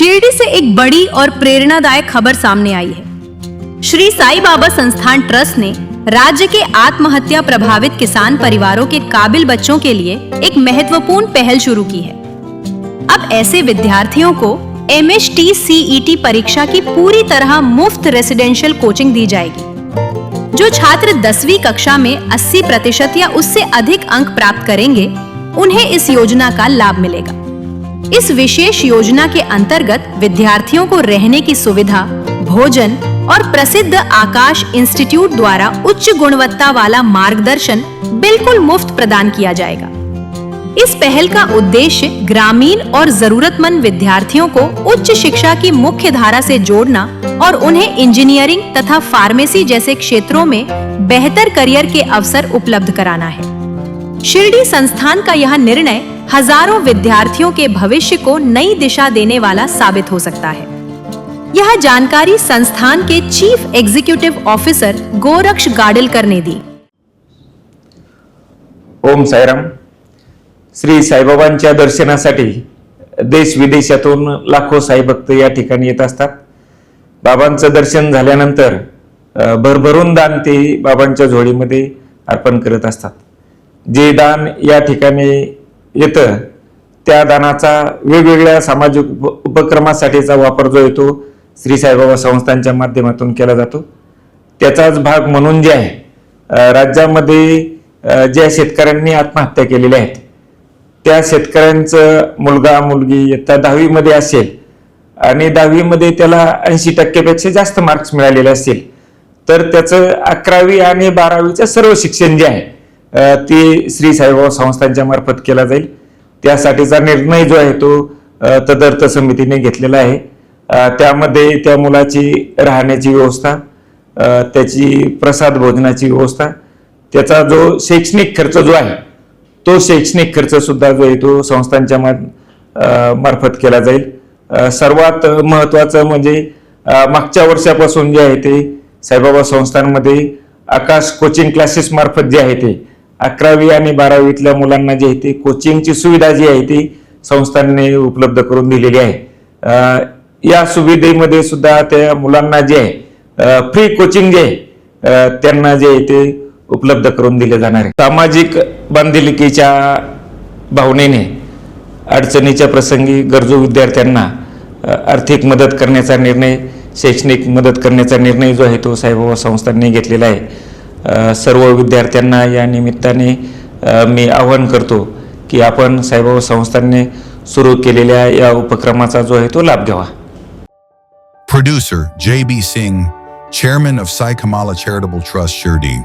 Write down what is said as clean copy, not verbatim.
शिरडी से एक बड़ी और प्रेरणादायक खबर सामने आई है। श्री साईं बाबा संस्थान ट्रस्ट ने राज्य के आत्महत्या प्रभावित किसान परिवारों के काबिल बच्चों के लिए एक महत्वपूर्ण पहल शुरू की है। अब ऐसे विद्यार्थियों को MST CET परीक्षा की पूरी तरह मुफ्त रेसिडेंशियल कोचिंग दी जाएगी। जो छात्र 10वीं कक्षा में 80% या उससे अधिक अंक प्राप्त करेंगे, उन्हें इस योजना का लाभ मिलेगा। इस विशेष योजना के अंतर्गत विद्यार्थियों को रहने की सुविधा, भोजन और प्रसिद्ध आकाश इंस्टीट्यूट द्वारा उच्च गुणवत्ता वाला मार्गदर्शन बिल्कुल मुफ्त प्रदान किया जाएगा। इस पहल का उद्देश्य ग्रामीण और जरूरतमंद विद्यार्थियों को उच्च शिक्षा की मुख्य धारा से जोड़ना और उन्हें इंजीनियरिंग तथा फार्मेसी जैसे क्षेत्रों में बेहतर करियर के अवसर उपलब्ध कराना है। शिरडी संस्थान का यह निर्णय हजारों विद्यार्थियों के भविष्य को नई दिशा देने वाला साबित हो सकता है। यह जानकारी संस्थान के chief executive officer Goraksh Gadalkar ने दी। ओम साईराम। श्री साईबाबांच्या दर्शनासाठी देश विदेशातून लाखो साई भक्त या ठिकाणी येत असतात। बाबांचं दर्शन झाल्यानंतर भरभरून दान ते बाबांच्या झोळीमध्ये अर्पण करत असतात। जे दान या ठिकाणी येतं त्या दानाचा वेगवेगळ्या सामाजिक उपक्रमासाठीचा वापर जो येतो श्री साईबाबा संस्थांच्या माध्यमातून केला जातो। त्याचाच भाग म्हणून जे आहे राज्यामध्ये ज्या शेतकऱ्यांनी आत्महत्या केलेल्या आहेत त्या शेतकऱ्यांचं मुलगा मुलगी इयत्ता 10वी मध्ये असेल आणि 10वी मध्ये त्याला 80% पेक्षा जास्त मार्क्स मिळालेले असतील तर त्याचं 11वी आणि 12वीचं सर्व शिक्षण जे आहे ते श्री साईबाबा संस्थांच्या मार्फत केला जाईल। त्यासाठीचा निर्णय जो आहे तो तदर्थ समितीने घेतलेला आहे। त्यामध्ये त्या मुलाची राहण्याची व्यवस्था, त्याची प्रसाद भोजनाची व्यवस्था, त्याचा जो शैक्षणिक खर्च जो आहे तो शैक्षणिक खर्च सुद्धा जो आहे तो संस्थांच्या मार्फत केला जाईल। सर्वात महत्त्वाचं म्हणजे मागच्या वर्षापासून जे आहे ते साईबाबा संस्थांमध्ये आकाश कोचिंग क्लासेस मार्फत जे आहे ते 11वी आणि 12वीतल्या मुलांना जे आहे ते कोचिंगची सुविधा जी आहे ती संस्थांनी उपलब्ध करून दिलेली आहे। या सुविधेमध्ये सुद्धा त्या मुलांना जे आहे फ्री कोचिंग जे आहे त्यांना जे आहे ते उपलब्ध करून दिले जाणार आहे। सामाजिक बांधिलकीच्या भावनेने अडचणीच्या प्रसंगी गरजू विद्यार्थ्यांना आर्थिक मदत करण्याचा निर्णय, शैक्षणिक मदत करण्याचा निर्णय जो आहे तो साईबाबा संस्थांनी घेतलेला आहे। सर्व विद्यार्थ्यांना या निमित्ताने मी आवाहन करतो की आपण साईबाबा संस्थांनी सुरू केलेल्या या उपक्रमाचा जो आहे तो लाभ घ्यावा। Producer J.B. Singh, Chairman of Sai Kamala Charitable Trust Shirdi.